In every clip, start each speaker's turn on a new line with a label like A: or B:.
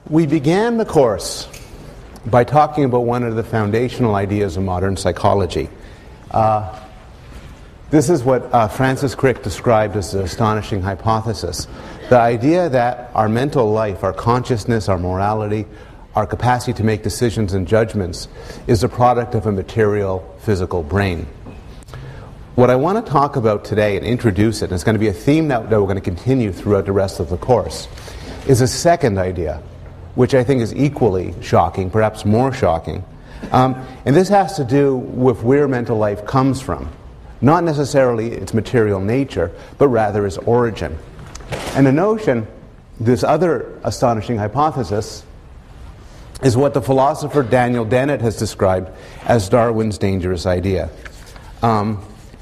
A: We began the course by talking about one of the foundational ideas of modern psychology. This is what Francis Crick described as the astonishing hypothesis. The idea that our mental life, our consciousness, our morality, our capacity to make decisions and judgments is a product of a material, physical brain. What I want to talk about today and introduce it, and it's going to be a theme that we're going to continue throughout the rest of the course, is a second idea, which I think is equally shocking, perhaps more shocking. And this has to do with where mental life comes from. Not necessarily its material nature, but rather its origin. And the notion, this other astonishing hypothesis, is what the philosopher Daniel Dennett has described as Darwin's dangerous idea. And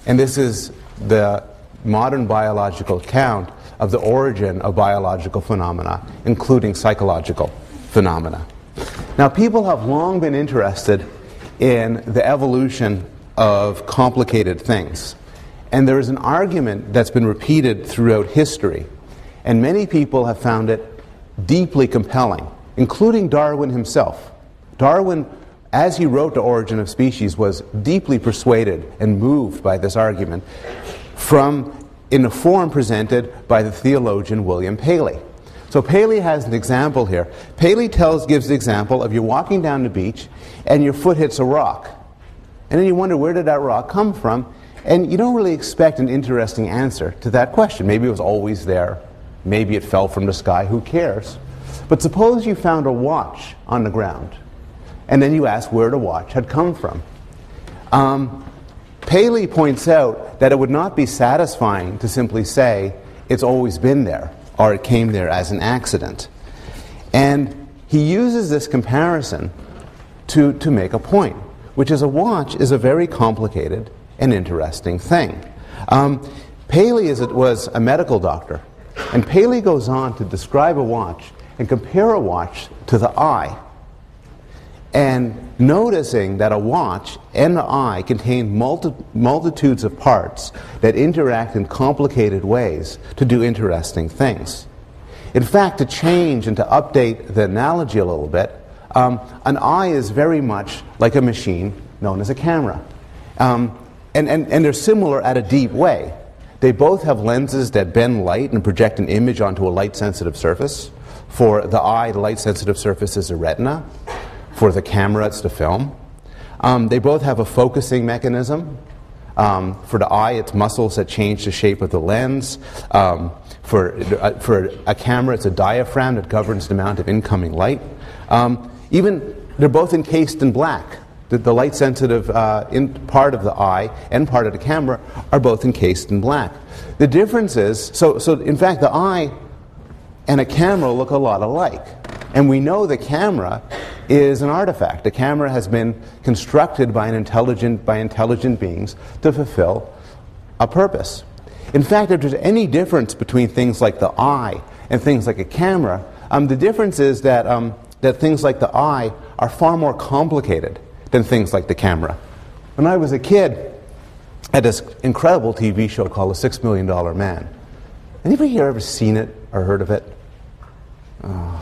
A: this is the modern biological account of the origin of biological phenomena, including psychological phenomena. Now, people have long been interested in the evolution of complicated things. And there is an argument that's been repeated throughout history. And many people have found it deeply compelling, including Darwin himself. Darwin, as he wrote The Origin of Species, was deeply persuaded and moved by this argument in the form presented by the theologian William Paley. So Paley has an example here. Paley gives the example of you're walking down the beach and your foot hits a rock. And then you wonder, where did that rock come from? And you don't really expect an interesting answer to that question. Maybe it was always there. Maybe it fell from the sky. Who cares? But suppose you found a watch on the ground. And then you ask where the watch had come from. Paley points out that it would not be satisfying to simply say it's always been there, or it came there as an accident. And he uses this comparison to make a point, which is a watch is a very complicated and interesting thing. Paley was a medical doctor, and Paley goes on to describe a watch and compare a watch to the eye. And noticing that a watch and the eye contain multitudes of parts that interact in complicated ways to do interesting things. In fact, to change and to update the analogy a little bit, an eye is very much like a machine known as a camera. And they're similar at a deep way. They both have lenses that bend light and project an image onto a light-sensitive surface. For the eye, the light-sensitive surface is the retina. For the camera, it's the film. They both have a focusing mechanism. For the eye, it's muscles that change the shape of the lens. For a camera, it's a diaphragm that governs the amount of incoming light. They're both encased in black. The light-sensitive part of the eye and part of the camera are both encased in black. The difference is, so in fact, the eye and a camera look a lot alike. And we know the camera is an artifact. The camera has been constructed by intelligent beings to fulfill a purpose. In fact, if there's any difference between things like the eye and things like a camera, the difference is that things like the eye are far more complicated than things like the camera. When I was a kid, I had this incredible TV show called The $6 Million Man. Anybody here ever seen it or heard of it? Oh.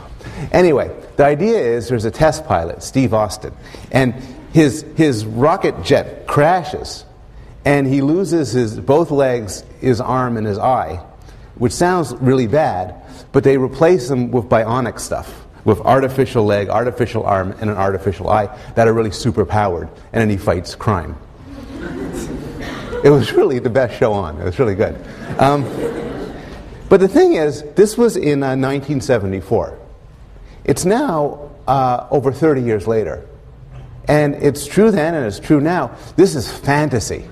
A: Anyway, the idea is there's a test pilot, Steve Austin, and his rocket jet crashes, and he loses both legs, his arm, and his eye, which sounds really bad, but they replace them with bionic stuff, with artificial leg, artificial arm, and an artificial eye that are really super powered, and then he fights crime. It was really the best show on. It was really good. But the thing is, this was in 1974. It's now over 30 years later. And it's true then and it's true now. This is fantasy.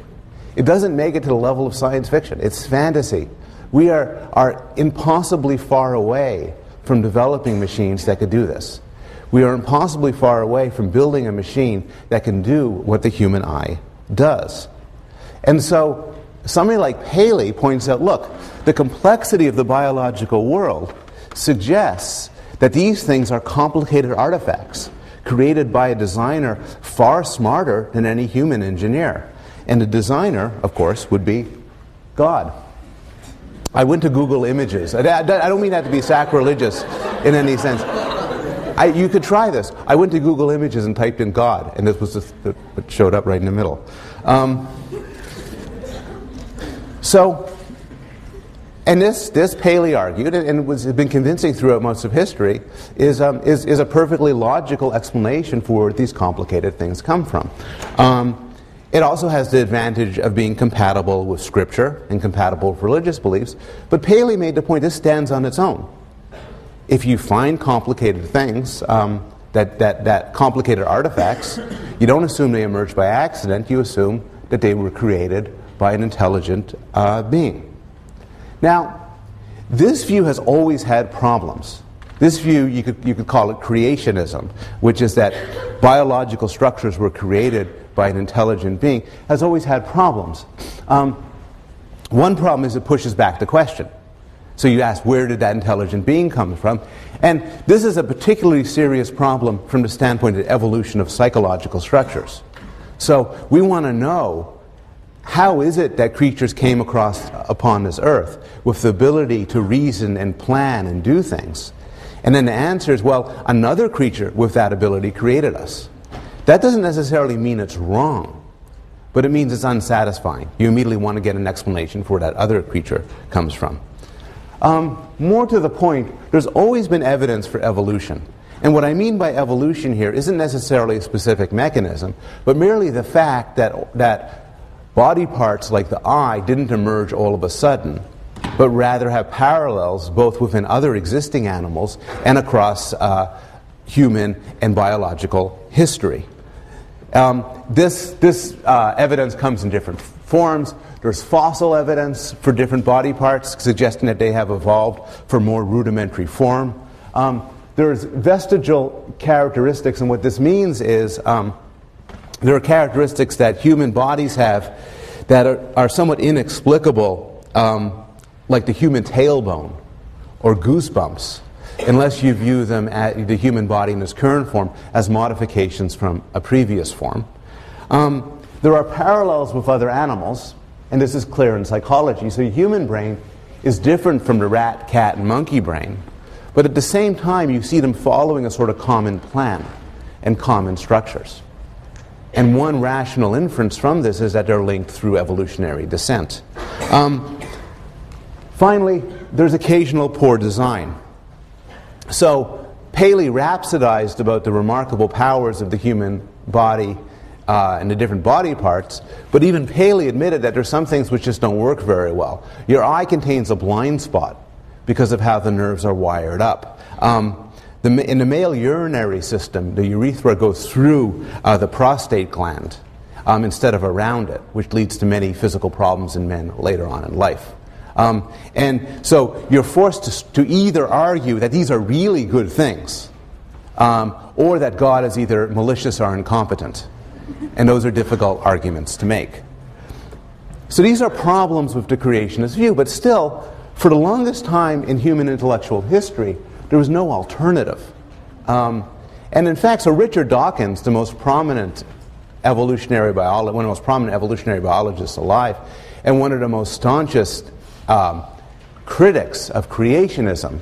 A: It doesn't make it to the level of science fiction. It's fantasy. We are impossibly far away from developing machines that could do this. We are impossibly far away from building a machine that can do what the human eye does. And so somebody like Paley points out, look, the complexity of the biological world suggests that these things are complicated artifacts created by a designer far smarter than any human engineer. And the designer, of course, would be God. I went to Google Images. I don't mean that to be sacrilegious in any sense. You could try this. I went to Google Images and typed in God, and this was what showed up right in the middle. And this Paley argued, and has been convincing throughout most of history, is a perfectly logical explanation for where these complicated things come from. It also has the advantage of being compatible with Scripture and compatible with religious beliefs, but Paley made the point this stands on its own. If you find complicated things, that complicated artifacts, you don't assume they emerged by accident, you assume that they were created by an intelligent being. Now, this view has always had problems. This view, you could call it creationism, which is that biological structures were created by an intelligent being, has always had problems. One problem is it pushes back the question. So you ask, where did that intelligent being come from? And this is a particularly serious problem from the standpoint of the evolution of psychological structures. So we want to know, how is it that creatures came upon this earth with the ability to reason and plan and do things? And then the answer is, well, another creature with that ability created us. That doesn't necessarily mean it's wrong, but it means it's unsatisfying. You immediately want to get an explanation for where that other creature comes from. More to the point, there's always been evidence for evolution. And what I mean by evolution here isn't necessarily a specific mechanism, but merely the fact that body parts like the eye didn't emerge all of a sudden, but rather have parallels both within other existing animals and across human and biological history. This evidence comes in different forms. There's fossil evidence for different body parts suggesting that they have evolved for more rudimentary form. There's vestigial characteristics, and what this means is there are characteristics that human bodies have that are somewhat inexplicable, like the human tailbone or goosebumps, unless you view them at the human body in its current form as modifications from a previous form. There are parallels with other animals, and this is clear in psychology. So the human brain is different from the rat, cat, and monkey brain, but at the same time you see them following a sort of common plan and common structures. And one rational inference from this is that they're linked through evolutionary descent. Finally, there's occasional poor design. So Paley rhapsodized about the remarkable powers of the human body and the different body parts, but even Paley admitted that there's some things which just don't work very well. Your eye contains a blind spot because of how the nerves are wired up. In the male urinary system, the urethra goes through the prostate gland instead of around it, which leads to many physical problems in men later on in life. And so you're forced to either argue that these are really good things, or that God is either malicious or incompetent. And those are difficult arguments to make. So these are problems with the creationist view, but still, for the longest time in human intellectual history, there was no alternative. And in fact, so Richard Dawkins, the most prominent evolutionary biologist, one of the most prominent evolutionary biologists alive, and one of the most staunchest critics of creationism,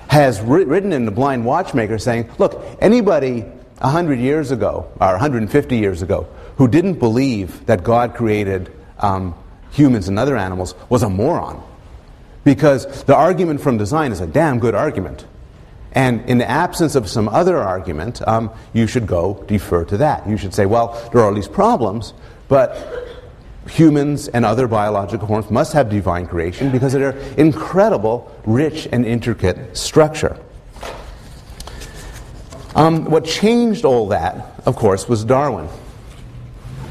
A: has written in The Blind Watchmaker saying, look, anybody 100 years ago, or 150 years ago, who didn't believe that God created humans and other animals was a moron. Because the argument from design is a damn good argument. And in the absence of some other argument, you should go defer to that. You should say, well, there are all these problems, but humans and other biological forms must have divine creation because of their incredible, rich, and intricate structure. What changed all that, of course, was Darwin.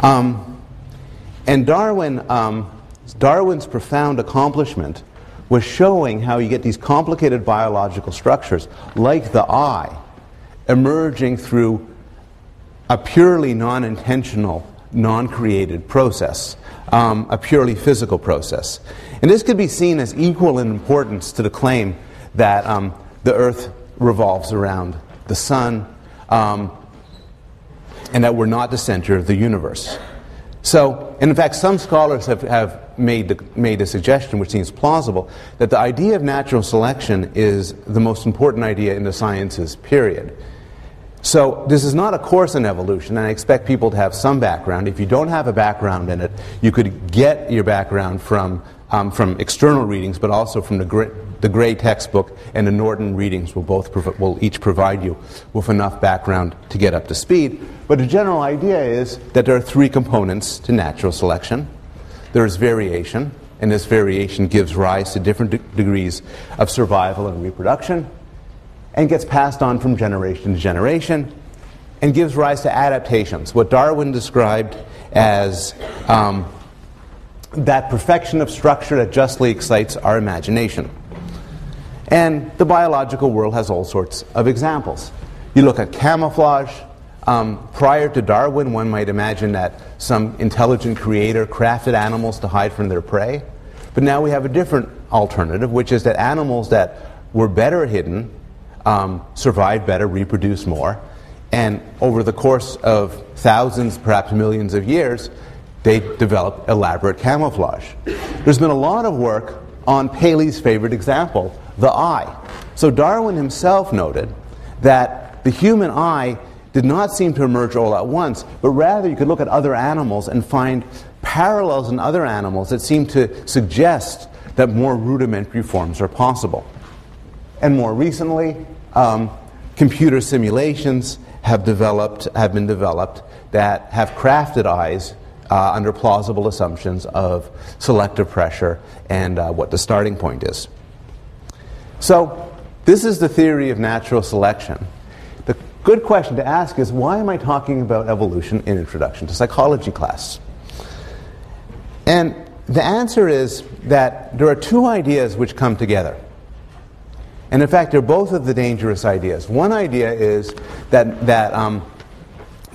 A: And Darwin's profound accomplishment was showing how you get these complicated biological structures, like the eye, emerging through a purely non-intentional, non-created process, a purely physical process. And this could be seen as equal in importance to the claim that the Earth revolves around the sun, and that we're not the center of the universe. So, and in fact, some scholars have made the suggestion, which seems plausible, that the idea of natural selection is the most important idea in the sciences, period. So this is not a course in evolution, and I expect people to have some background. If you don't have a background in it, you could get your background from external readings, but also from the Gray textbook and the Norton readings will each provide you with enough background to get up to speed. But the general idea is that there are three components to natural selection. There is variation, and this variation gives rise to different degrees of survival and reproduction, and gets passed on from generation to generation, and gives rise to adaptations, what Darwin described as that perfection of structure that justly excites our imagination. And the biological world has all sorts of examples. You look at camouflage. Prior to Darwin, one might imagine that some intelligent creator crafted animals to hide from their prey. But now we have a different alternative, which is that animals that were better hidden survive better, reproduce more, and over the course of thousands, perhaps millions of years, they develop elaborate camouflage. There's been a lot of work on Paley's favorite example, the eye. So Darwin himself noted that the human eye did not seem to emerge all at once, but rather you could look at other animals and find parallels in other animals that seem to suggest that more rudimentary forms are possible. And more recently, computer simulations have been developed that have crafted eyes under plausible assumptions of selective pressure and what the starting point is. So this is the theory of natural selection. The good question to ask is, why am I talking about evolution in Introduction to Psychology class? And the answer is that there are two ideas which come together. And in fact, they're both of the dangerous ideas. One idea is that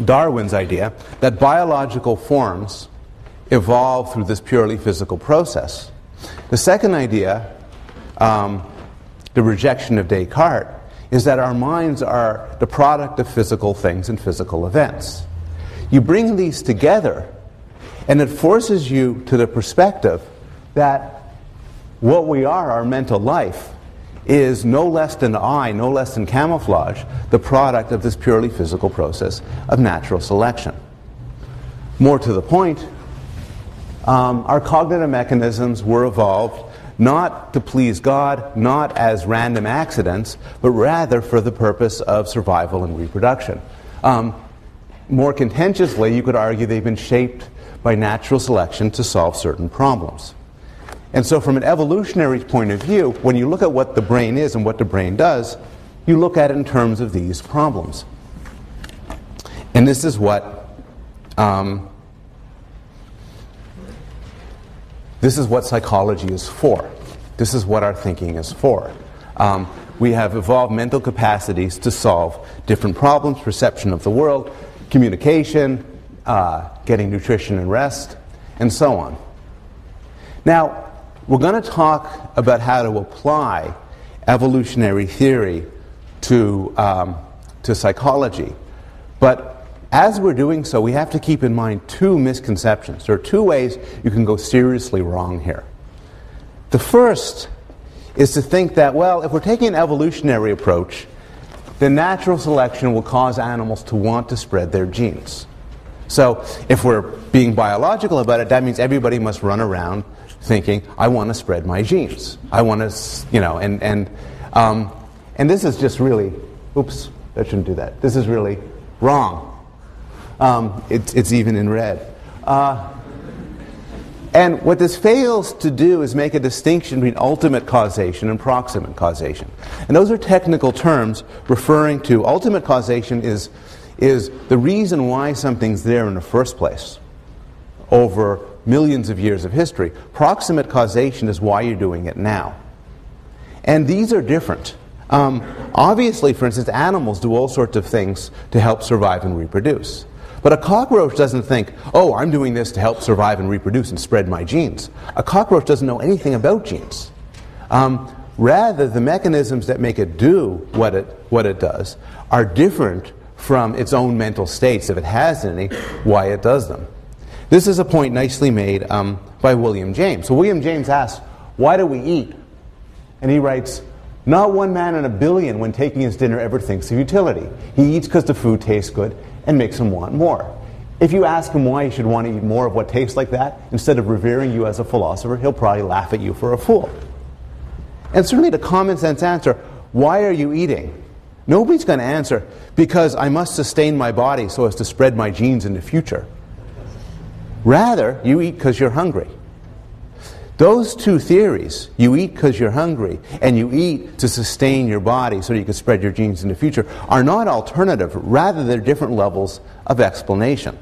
A: Darwin's idea that biological forms evolve through this purely physical process. The second idea, the rejection of Descartes, is that our minds are the product of physical things and physical events. You bring these together, and it forces you to the perspective that what we are, our mental life, is no less than eye, no less than camouflage, the product of this purely physical process of natural selection. More to the point, our cognitive mechanisms were evolved not to please God, not as random accidents, but rather for the purpose of survival and reproduction. More contentiously, you could argue they've been shaped by natural selection to solve certain problems. And so from an evolutionary point of view, when you look at what the brain is and what the brain does, you look at it in terms of these problems. And this is what psychology is for. This is what our thinking is for. We have evolved mental capacities to solve different problems: perception of the world, communication, getting nutrition and rest, and so on. Now, we're going to talk about how to apply evolutionary theory to psychology. But as we're doing so, we have to keep in mind two misconceptions. There are two ways you can go seriously wrong here. The first is to think that, well, if we're taking an evolutionary approach, then natural selection will cause animals to want to spread their genes. So if we're being biological about it, that means everybody must run around thinking, I want to spread my genes. I want to, and this is just really, oops, I shouldn't do that. This is really wrong. It's even in red. And what this fails to do is make a distinction between ultimate causation and proximate causation. And those are technical terms referring to ultimate causation is the reason why something's there in the first place over millions of years of history. Proximate causation is why you're doing it now. And these are different. Obviously, for instance, animals do all sorts of things to help survive and reproduce. But a cockroach doesn't think, oh, I'm doing this to help survive and reproduce and spread my genes. A cockroach doesn't know anything about genes. Rather, the mechanisms that make it do what it does are different from its own mental states, if it has any, why it does them. This is a point nicely made by William James. So William James asks, why do we eat? And he writes, Not one man in a billion, when taking his dinner, ever thinks of utility. He eats because the food tastes good and makes him want more. If you ask him why he should want to eat more of what tastes like that, instead of revering you as a philosopher, he'll probably laugh at you for a fool. And certainly the common sense answer, why are you eating? Nobody's going to answer, because I must sustain my body so as to spread my genes in the future. Rather, you eat because you're hungry. Those two theories, you eat because you're hungry and you eat to sustain your body so you can spread your genes in the future, are not alternative. Rather, they're different levels of explanation.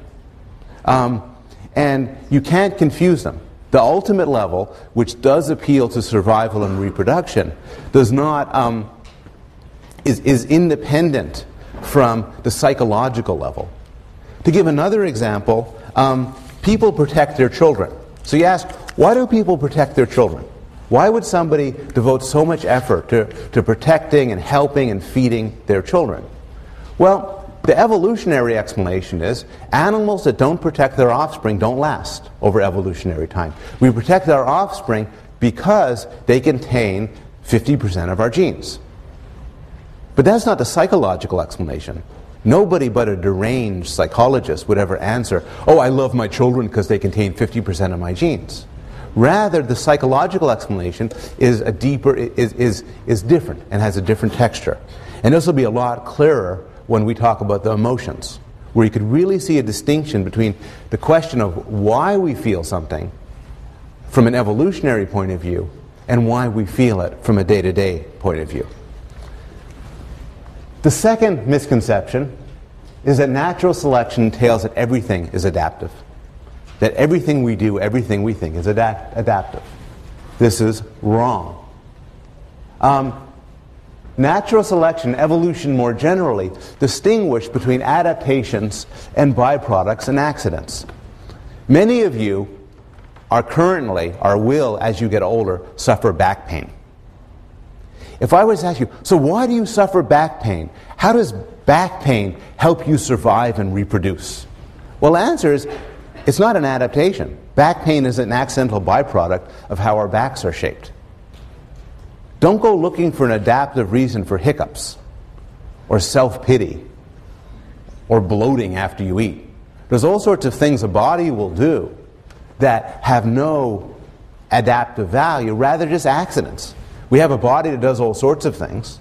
A: And you can't confuse them. The ultimate level, which does appeal to survival and reproduction, does not, is independent from the psychological level. To give another example, people protect their children. So you ask, why do people protect their children? Why would somebody devote so much effort to protecting and helping and feeding their children? Well, the evolutionary explanation is animals that don't protect their offspring don't last over evolutionary time. We protect our offspring because they contain 50% of our genes. But that's not the psychological explanation. Nobody but a deranged psychologist would ever answer, oh, I love my children because they contain 50% of my genes. Rather, the psychological explanation is different and has a different texture. And this will be a lot clearer when we talk about the emotions, where you could really see a distinction between the question of why we feel something from an evolutionary point of view and why we feel it from a day-to-day point of view. The second misconception is that natural selection entails that everything is adaptive. That everything we do, everything we think is adaptive. This is wrong. Natural selection, evolution more generally, distinguish between adaptations and byproducts and accidents. Many of you are currently, or will as you get older, suffer back pain. If I was to ask you, so why do you suffer back pain? How does back pain help you survive and reproduce? Well, the answer is, it's not an adaptation. Back pain is an accidental byproduct of how our backs are shaped. Don't go looking for an adaptive reason for hiccups, or self-pity, or bloating after you eat. There's all sorts of things a body will do that have no adaptive value, rather just accidents. We have a body that does all sorts of things.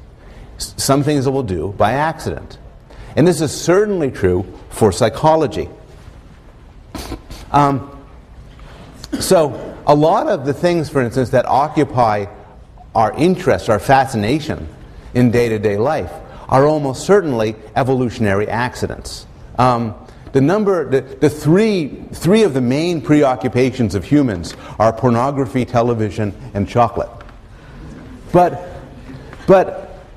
A: Some things it will do by accident. And this is certainly true for psychology. So a lot of the things, for instance, that occupy our interest, our fascination in day-to-day life are almost certainly evolutionary accidents. The three of the main preoccupations of humans are pornography, television, and chocolate. But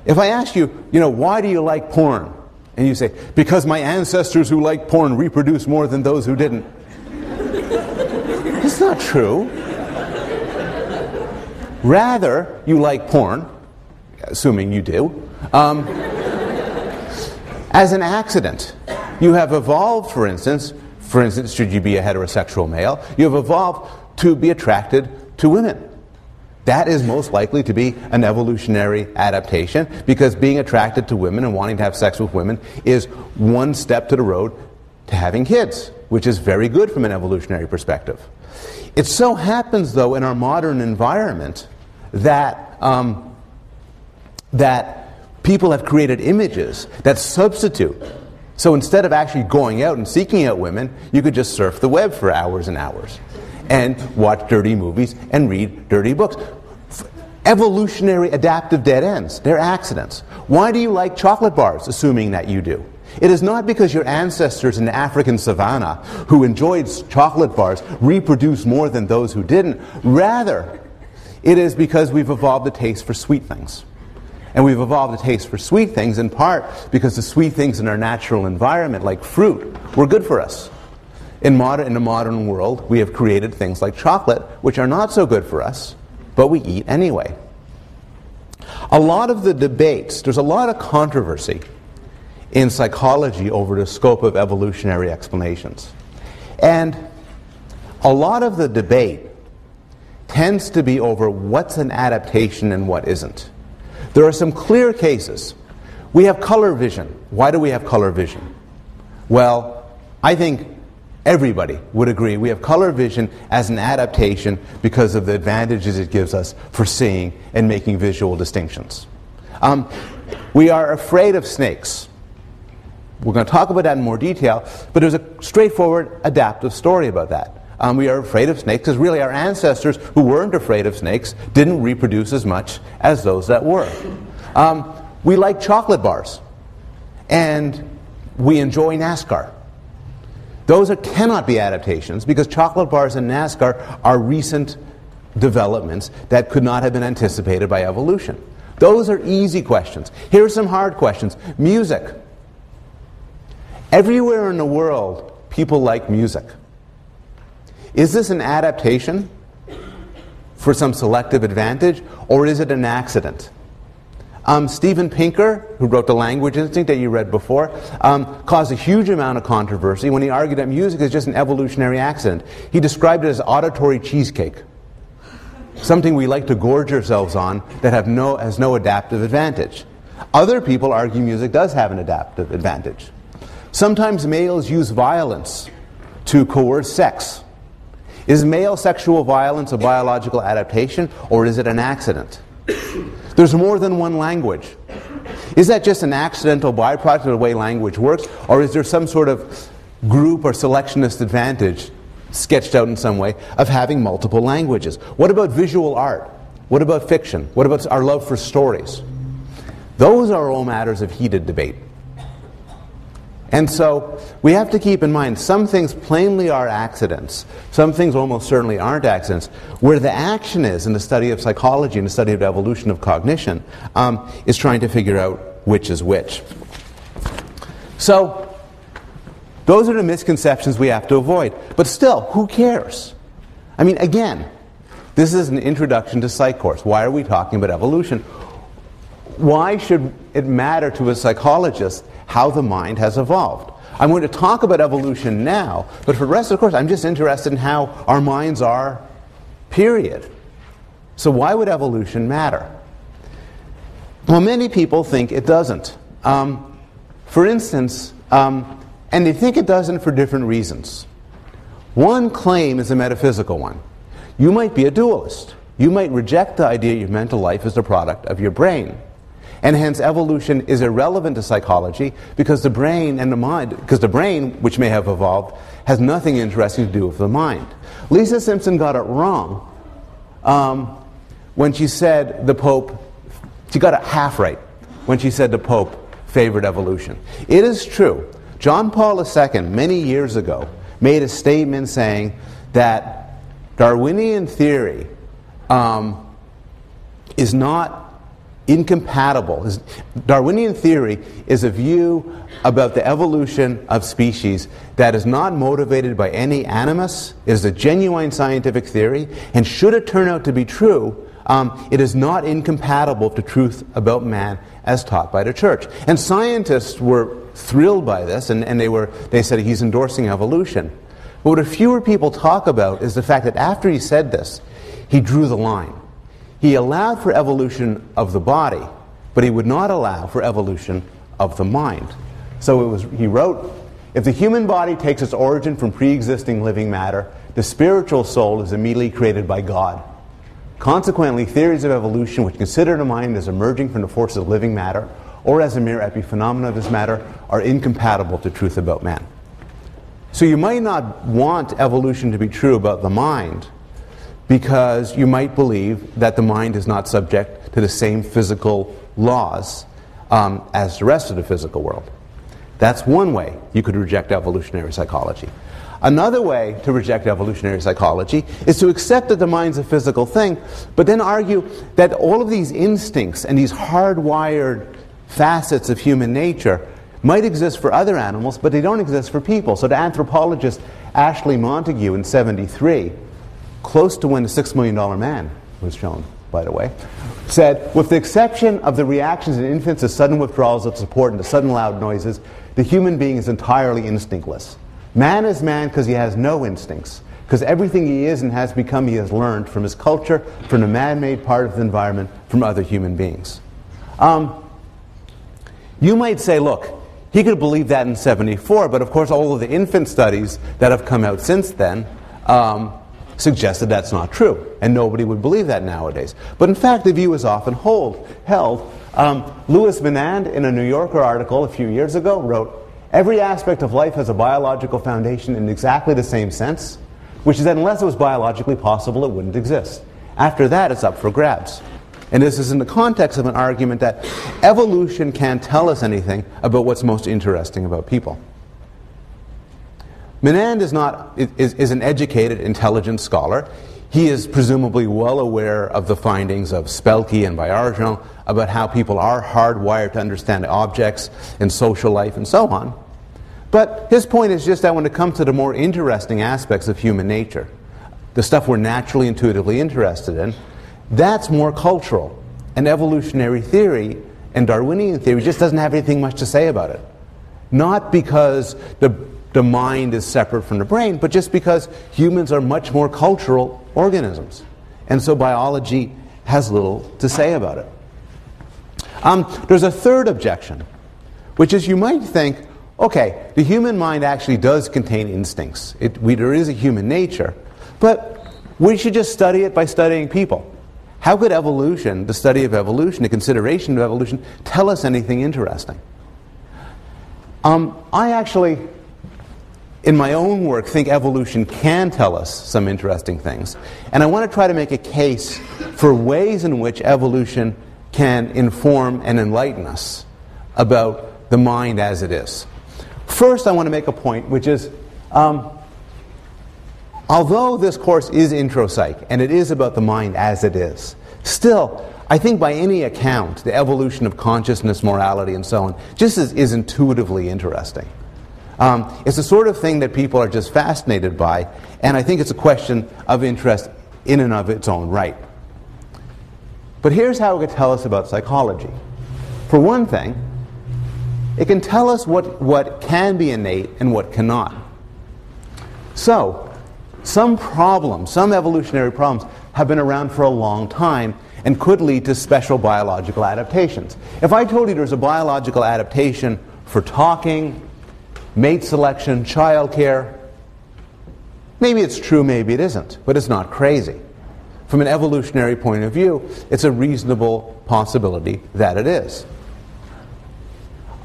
A: if I ask you, why do you like porn? And you say, because my ancestors who liked porn reproduced more than those who didn't. It's not true. Rather, you like porn, assuming you do, as an accident. You have evolved, for instance, should you be a heterosexual male, you have evolved to be attracted to women. That is most likely to be an evolutionary adaptation, because being attracted to women and wanting to have sex with women is one step to the road to having kids, which is very good from an evolutionary perspective. It so happens, though, in our modern environment that people have created images that substitute. So instead of actually going out and seeking out women, you could just surf the web for hours and hours and watch dirty movies and read dirty books. Evolutionary adaptive dead ends. They're accidents. Why do you like chocolate bars, assuming that you do? It is not because your ancestors in the African savannah who enjoyed chocolate bars reproduced more than those who didn't. Rather, it is because we've evolved a taste for sweet things. And we've evolved a taste for sweet things in part because the sweet things in our natural environment, like fruit, were good for us. In the modern world, we have created things like chocolate, which are not so good for us, but we eat anyway. A lot of the debates, there's a lot of controversy in psychology over the scope of evolutionary explanations. And a lot of the debate tends to be over what's an adaptation and what isn't. There are some clear cases. We have color vision. Why do we have color vision? Well, I think everybody would agree we have color vision as an adaptation because of the advantages it gives us for seeing and making visual distinctions. We are afraid of snakes. We're going to talk about that in more detail, but there's a straightforward adaptive story about that. We are afraid of snakes because really our ancestors who weren't afraid of snakes didn't reproduce as much as those that were. We like chocolate bars, and we enjoy NASCAR. Those cannot be adaptations because chocolate bars and NASCAR are recent developments that could not have been anticipated by evolution. Those are easy questions. Here are some hard questions. Music. Everywhere in the world, people like music. Is this an adaptation for some selective advantage, or is it an accident? Steven Pinker, who wrote The Language Instinct that you read before, caused a huge amount of controversy when he argued that music is just an evolutionary accident. He described it as auditory cheesecake, something we like to gorge ourselves on that has no adaptive advantage. Other people argue music does have an adaptive advantage. Sometimes males use violence to coerce sex. Is male sexual violence a biological adaptation, or is it an accident? There's more than one language. Is that just an accidental byproduct of the way language works, or is there some sort of group or selectionist advantage sketched out in some way of having multiple languages? What about visual art? What about fiction? What about our love for stories? Those are all matters of heated debate. And so we have to keep in mind some things plainly are accidents. Some things almost certainly aren't accidents. Where the action is in the study of psychology and the study of evolution of cognition is trying to figure out which is which. So those are the misconceptions we have to avoid. But still, who cares? I mean, again, this is an introduction to psych course. Why are we talking about evolution? Why should it matter to a psychologist how the mind has evolved? I'm going to talk about evolution now, but for the rest of the course, I'm just interested in how our minds are, period. So why would evolution matter? Well, many people think it doesn't. For instance, and they think it doesn't for different reasons. One claim is a metaphysical one. You might be a dualist. You might reject the idea your mental life is the product of your brain. And hence evolution is irrelevant to psychology because the brain and the mind, because the brain, which may have evolved, has nothing interesting to do with the mind. Lisa Simpson got it wrong when she said the Pope, she got it half right when she said the Pope favored evolution. It is true. John Paul II, many years ago, made a statement saying that Darwinian theory is not incompatible. Darwinian theory is a view about the evolution of species that is not motivated by any animus. It is a genuine scientific theory, and should it turn out to be true, it is not incompatible with the truth about man as taught by the church. And scientists were thrilled by this, and they said he's endorsing evolution. But what fewer people talk about is the fact that after he said this, he drew the line. He allowed for evolution of the body, but he would not allow for evolution of the mind. So he wrote, if the human body takes its origin from pre-existing living matter, the spiritual soul is immediately created by God. Consequently, theories of evolution which consider the mind as emerging from the forces of living matter or as a mere epiphenomena of this matter are incompatible to truth about man. So you might not want evolution to be true about the mind, because you might believe that the mind is not subject to the same physical laws as the rest of the physical world. That's one way you could reject evolutionary psychology. Another way to reject evolutionary psychology is to accept that the mind's a physical thing, but then argue that all of these instincts and these hardwired facets of human nature might exist for other animals, but they don't exist for people. So the anthropologist Ashley Montagu in '73, close to when the $6 Million Man was shown, by the way, said, with the exception of the reactions in infants to sudden withdrawals of support and to sudden loud noises, the human being is entirely instinctless. Man is man because he has no instincts, because everything he is and has become he has learned from his culture, from the man-made part of the environment, from other human beings. You might say, look, he could believe that in 74, but of course all of the infant studies that have come out since then suggest that that's not true, and nobody would believe that nowadays. But in fact, the view is often held. Louis Menand, in a New Yorker article a few years ago, wrote, "Every aspect of life has a biological foundation in exactly the same sense, which is that unless it was biologically possible, it wouldn't exist. After that, it's up for grabs." And this is in the context of an argument that evolution can't tell us anything about what's most interesting about people. Menand is an educated, intelligent scholar. He is presumably well aware of the findings of Spelke and Baillargeon about how people are hardwired to understand objects in social life and so on. But his point is just that when it comes to the more interesting aspects of human nature, the stuff we're naturally, intuitively interested in, that's more cultural. And evolutionary theory and Darwinian theory just doesn't have anything much to say about it. Not because the mind is separate from the brain, but just because humans are much more cultural organisms. And so biology has little to say about it. There's a third objection, which is you might think, okay, the human mind actually does contain instincts. There is a human nature, but we should just study it by studying people. How could evolution, the study of evolution, the consideration of evolution, tell us anything interesting? I actually, in my own work, think evolution can tell us some interesting things. And I want to try to make a case for ways in which evolution can inform and enlighten us about the mind as it is. First, I want to make a point, which is, although this course is intro psych, and it is about the mind as it is, still, I think by any account, the evolution of consciousness, morality, and so on, just is intuitively interesting. It's the sort of thing that people are just fascinated by, and I think it's a question of interest in and of its own right. But here's how it could tell us about psychology. For one thing, it can tell us what can be innate and what cannot. So, some evolutionary problems have been around for a long time and could lead to special biological adaptations. If I told you there's a biological adaptation for talking, mate selection, childcare, maybe it's true, maybe it isn't, but it's not crazy. From an evolutionary point of view, it's a reasonable possibility that it is.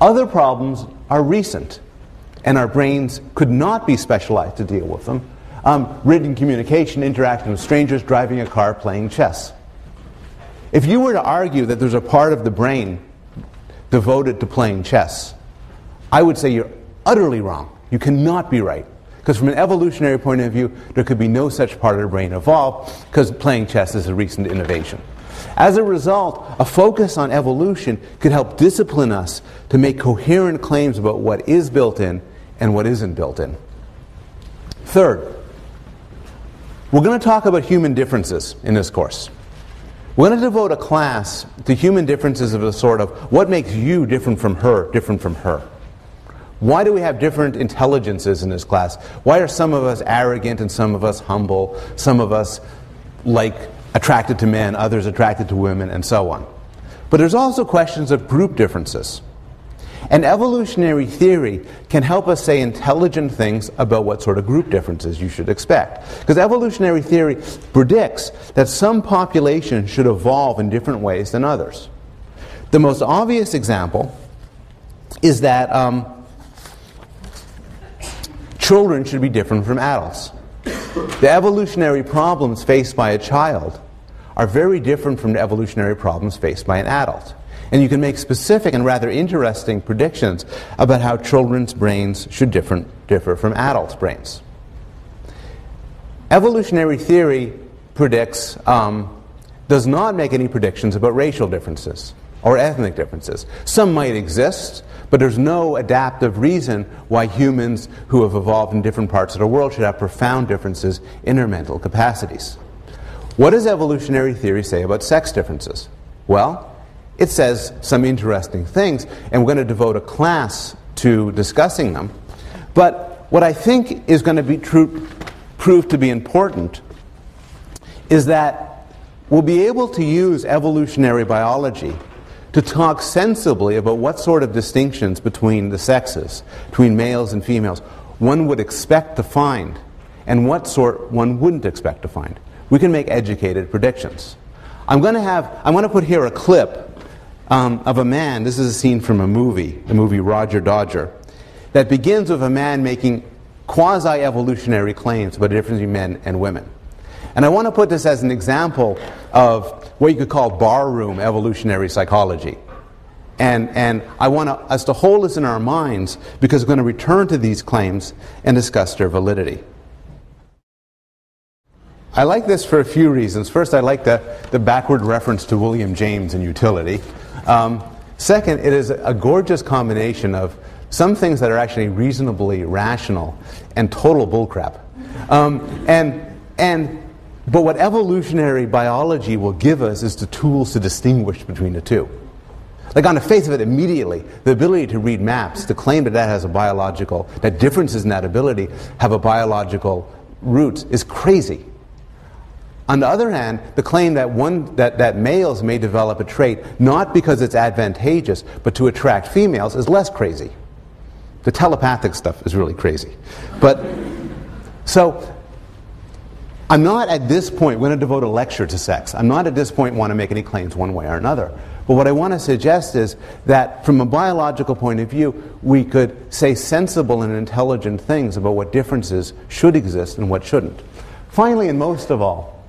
A: Other problems are recent, and our brains could not be specialized to deal with them. Written communication, interaction with strangers, driving a car, playing chess. If you were to argue that there's a part of the brain devoted to playing chess, I would say you're utterly wrong. You cannot be right. Because from an evolutionary point of view, there could be no such part of the brain evolved, because playing chess is a recent innovation. As a result, a focus on evolution could help discipline us to make coherent claims about what is built in and what isn't built in. Third, we're going to talk about human differences in this course. We're going to devote a class to human differences of the sort of what makes you different from her, different from her. Why do we have different intelligences in this class? Why are some of us arrogant and some of us humble? Some of us attracted to men, others attracted to women, and so on. But there's also questions of group differences. And evolutionary theory can help us say intelligent things about what sort of group differences you should expect. Because evolutionary theory predicts that some populations should evolve in different ways than others. The most obvious example is that children should be different from adults. The evolutionary problems faced by a child are very different from the evolutionary problems faced by an adult. And you can make specific and rather interesting predictions about how children's brains should differ from adults' brains. Evolutionary theory does not make any predictions about racial differences or ethnic differences. Some might exist, but there's no adaptive reason why humans who have evolved in different parts of the world should have profound differences in their mental capacities. What does evolutionary theory say about sex differences? Well, it says some interesting things, and we're going to devote a class to discussing them. But what I think is going to prove to be important is that we'll be able to use evolutionary biology to talk sensibly about what sort of distinctions between the sexes, between males and females, one would expect to find and what sort one wouldn't expect to find. We can make educated predictions. I'm going to put here a clip of a man. This is a scene from the movie Roger Dodger, that begins with a man making quasi-evolutionary claims about the difference between men and women. And I want to put this as an example of what you could call barroom evolutionary psychology. And I want us to hold this in our minds because we're going to return to these claims and discuss their validity. I like this for a few reasons. First, I like the backward reference to William James in utility. Second, it is a gorgeous combination of some things that are actually reasonably rational and total bullcrap. But what evolutionary biology will give us is the tools to distinguish between the two. Like on the face of it, immediately, the ability to read maps, to claim that has a biological, that differences in that ability have a biological root is crazy. On the other hand, the claim that males may develop a trait not because it's advantageous, but to attract females is less crazy. The telepathic stuff is really crazy. So I'm not at this point going to devote a lecture to sex. I'm not at this point want to make any claims one way or another. But what I want to suggest is that from a biological point of view, we could say sensible and intelligent things about what differences should exist and what shouldn't. Finally, and most of all,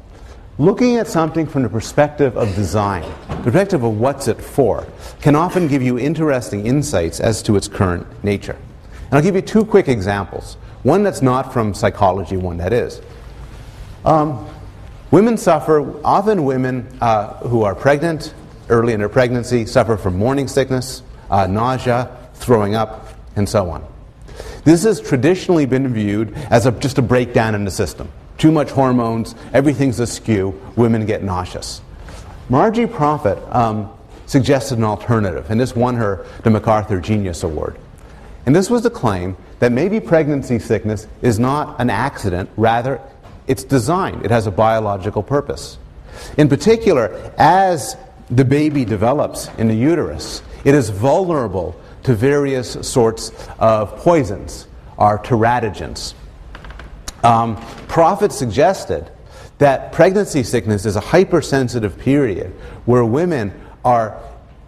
A: looking at something from the perspective of design, the perspective of what's it for, can often give you interesting insights as to its current nature. And I'll give you two quick examples. One that's not from psychology, one that is. Women suffer, often women who are pregnant, early in their pregnancy, suffer from morning sickness, nausea, throwing up, and so on. This has traditionally been viewed as just a breakdown in the system. Too much hormones, everything's askew, women get nauseous. Margie Prophet suggested an alternative, and this won her the MacArthur Genius Award. And this was the claim that maybe pregnancy sickness is not an accident, rather it's designed. It has a biological purpose. In particular, as the baby develops in the uterus, it is vulnerable to various sorts of poisons, or teratogens. Prophet suggested that pregnancy sickness is a hypersensitive period where women are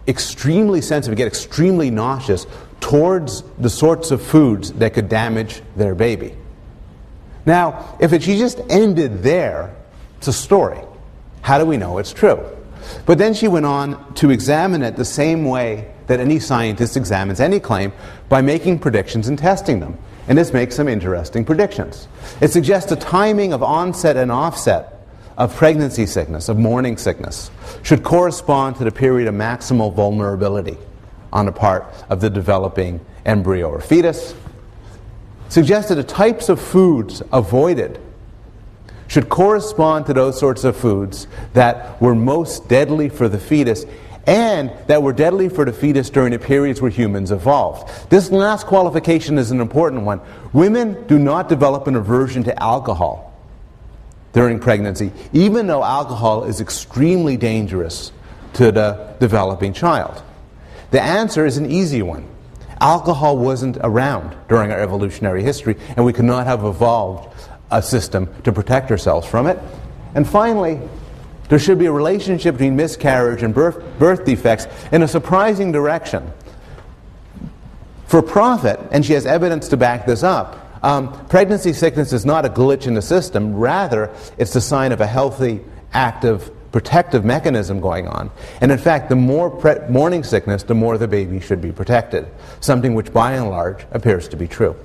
A: extremely sensitive, get extremely nauseous towards the sorts of foods that could damage their baby. Now, if she just ended there, it's a story. How do we know it's true? But then she went on to examine it the same way that any scientist examines any claim, by making predictions and testing them. And this makes some interesting predictions. It suggests a timing of onset and offset of pregnancy sickness, of morning sickness, should correspond to the period of maximal vulnerability on the part of the developing embryo or fetus. Suggested the types of foods avoided should correspond to those sorts of foods that were most deadly for the fetus, and that were deadly for the fetus during the periods where humans evolved. This last qualification is an important one. Women do not develop an aversion to alcohol during pregnancy, even though alcohol is extremely dangerous to the developing child. The answer is an easy one. Alcohol wasn't around during our evolutionary history, and we could not have evolved a system to protect ourselves from it. And finally, there should be a relationship between miscarriage and birth defects in a surprising direction. For Prophet, and she has evidence to back this up, pregnancy sickness is not a glitch in the system. Rather, it's the sign of a healthy, active, protective mechanism going on. And in fact, the more morning sickness, the more the baby should be protected. Something which, by and large, appears to be true.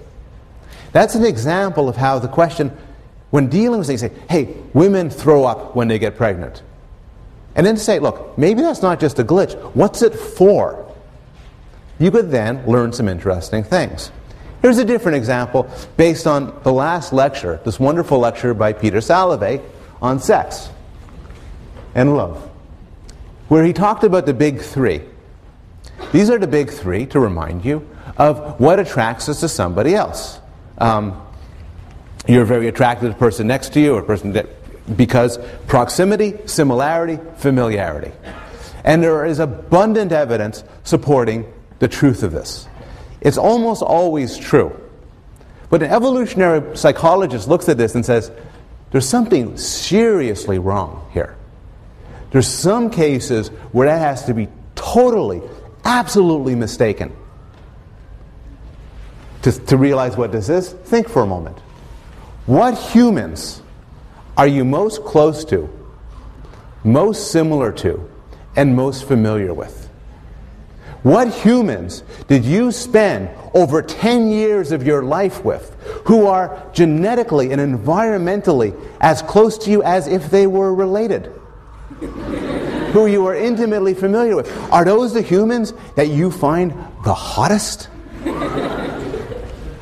A: That's an example of how the question, when dealing with things, say, hey, women throw up when they get pregnant. And then say, look, maybe that's not just a glitch. What's it for? You could then learn some interesting things. Here's a different example based on the last lecture, this wonderful lecture by Peter Salovey on sex and love, where he talked about the big three. These are the big three, to remind you, of what attracts us to somebody else. You're very attracted to the person next to you, or person that, because proximity, similarity, familiarity. And there is abundant evidence supporting the truth of this. It's almost always true. But an evolutionary psychologist looks at this and says, there's something seriously wrong here. There's some cases where that has to be totally, absolutely mistaken. To realize what this is, think for a moment. What humans are you most close to, most similar to, and most familiar with? What humans did you spend over 10 years of your life with who are genetically and environmentally as close to you as if they were related? Who you are intimately familiar with? Are those the humans that you find the hottest?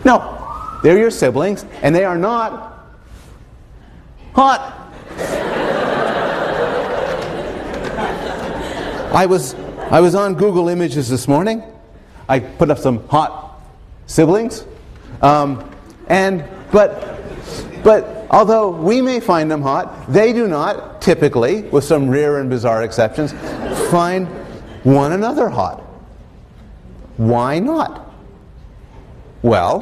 A: No, they're your siblings, and they are not hot. I was on Google Images this morning. I put up some hot siblings, but although we may find them hot, they do not typically, with some rare and bizarre exceptions, find one another hot. Why not? Well,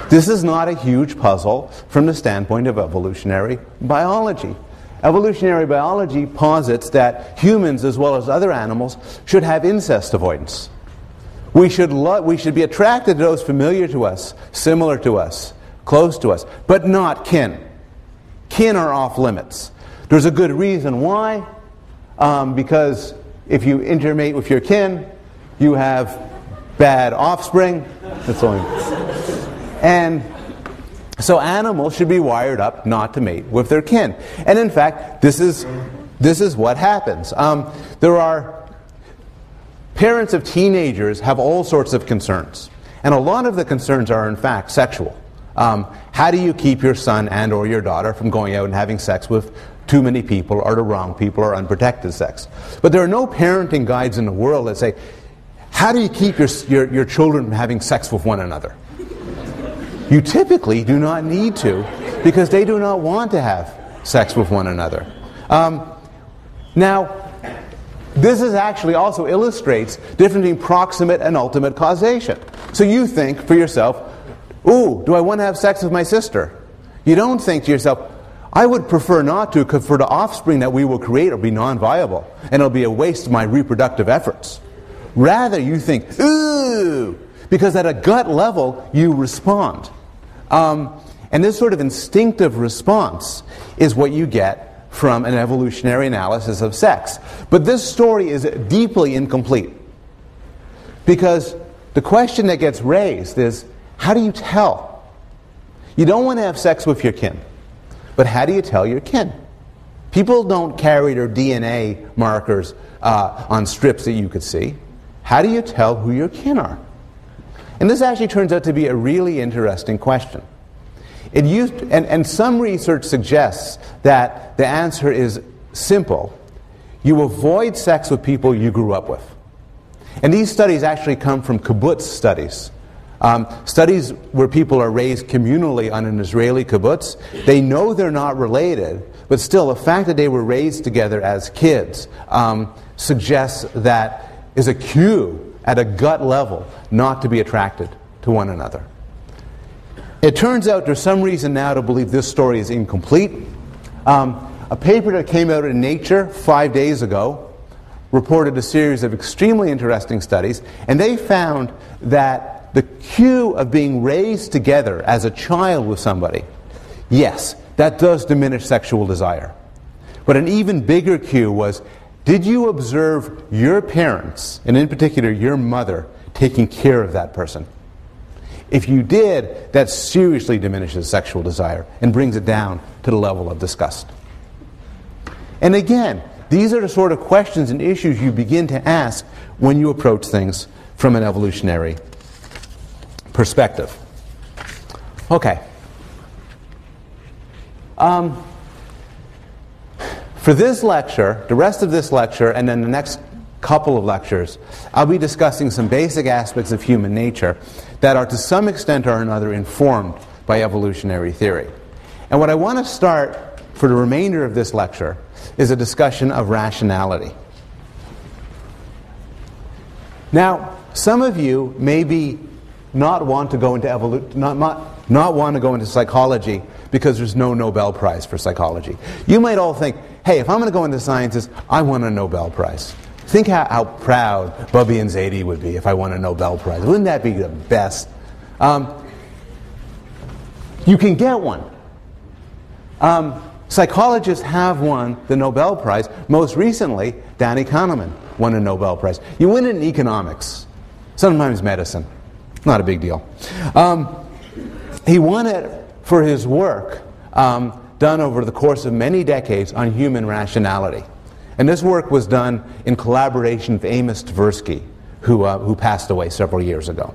A: this is not a huge puzzle from the standpoint of evolutionary biology. Evolutionary biology posits that humans, as well as other animals, should have incest avoidance. We should be attracted to those familiar to us, similar to us, close to us, but not kin. Kin are off limits. There's a good reason why. Because if you intermate with your kin, you have bad offspring. That's only. And so animals should be wired up not to mate with their kin. And in fact, this is what happens. There are parents of teenagers have all sorts of concerns. And a lot of the concerns are in fact sexual. How do you keep your son and or your daughter from going out and having sex with too many people or the wrong people or unprotected sex? But there are no parenting guides in the world that say, how do you keep your children from having sex with one another? You typically do not need to, because they do not want to have sex with one another. Now, this is actually also illustrates the difference between proximate and ultimate causation. So you think for yourself, ooh, do I want to have sex with my sister? You don't think to yourself, I would prefer not to, because for the offspring that we will create will be non-viable, and it'll be a waste of my reproductive efforts. Rather, you think, ooh, because at a gut level, you respond. And this sort of instinctive response is what you get from an evolutionary analysis of sex. But this story is deeply incomplete. Because the question that gets raised is, how do you tell? You don't want to have sex with your kin, but how do you tell your kin? People don't carry their DNA markers on strips that you could see. How do you tell who your kin are? And this actually turns out to be a really interesting question. And some research suggests that the answer is simple. You avoid sex with people you grew up with. And these studies actually come from kibbutz studies. Studies where people are raised communally on an Israeli kibbutz. They know they're not related, but still the fact that they were raised together as kids suggests that is a cue at a gut level not to be attracted to one another. It turns out there's some reason now to believe this story is incomplete. A paper that came out in Nature 5 days ago reported a series of extremely interesting studies, and they found that the cue of being raised together as a child with somebody, yes, that does diminish sexual desire. But an even bigger cue was, did you observe your parents, and in particular your mother, taking care of that person? If you did, that seriously diminishes sexual desire and brings it down to the level of disgust. And again, these are the sort of questions and issues you begin to ask when you approach things from an evolutionary perspective. Okay. For this lecture, the rest of this lecture, and then the next couple of lectures, I'll be discussing some basic aspects of human nature that are to some extent or another informed by evolutionary theory. And what I want to start for the remainder of this lecture is a discussion of rationality. Now, some of you maybe not want to go into not want to go into psychology because there's no Nobel Prize for psychology. You might all think, hey, if I'm going to go into sciences, I want a Nobel Prize. Think how proud Bubby and Zadie would be if I won a Nobel Prize. Wouldn't that be the best? You can get one. Psychologists have won the Nobel Prize. Most recently, Danny Kahneman won a Nobel Prize. You win it in economics, sometimes medicine. Not a big deal. He won it for his work done over the course of many decades on human rationality. And this work was done in collaboration with Amos Tversky, who passed away several years ago.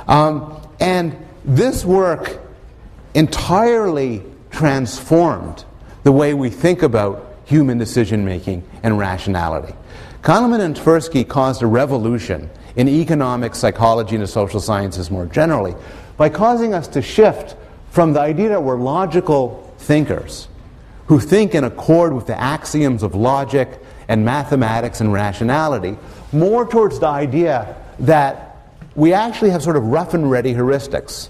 A: And this work entirely transformed the way we think about human decision-making and rationality. Kahneman and Tversky caused a revolution in economics, psychology, and the social sciences more generally by causing us to shift from the idea that we're logical thinkers who think in accord with the axioms of logic and mathematics and rationality, more towards the idea that we actually have sort of rough and ready heuristics.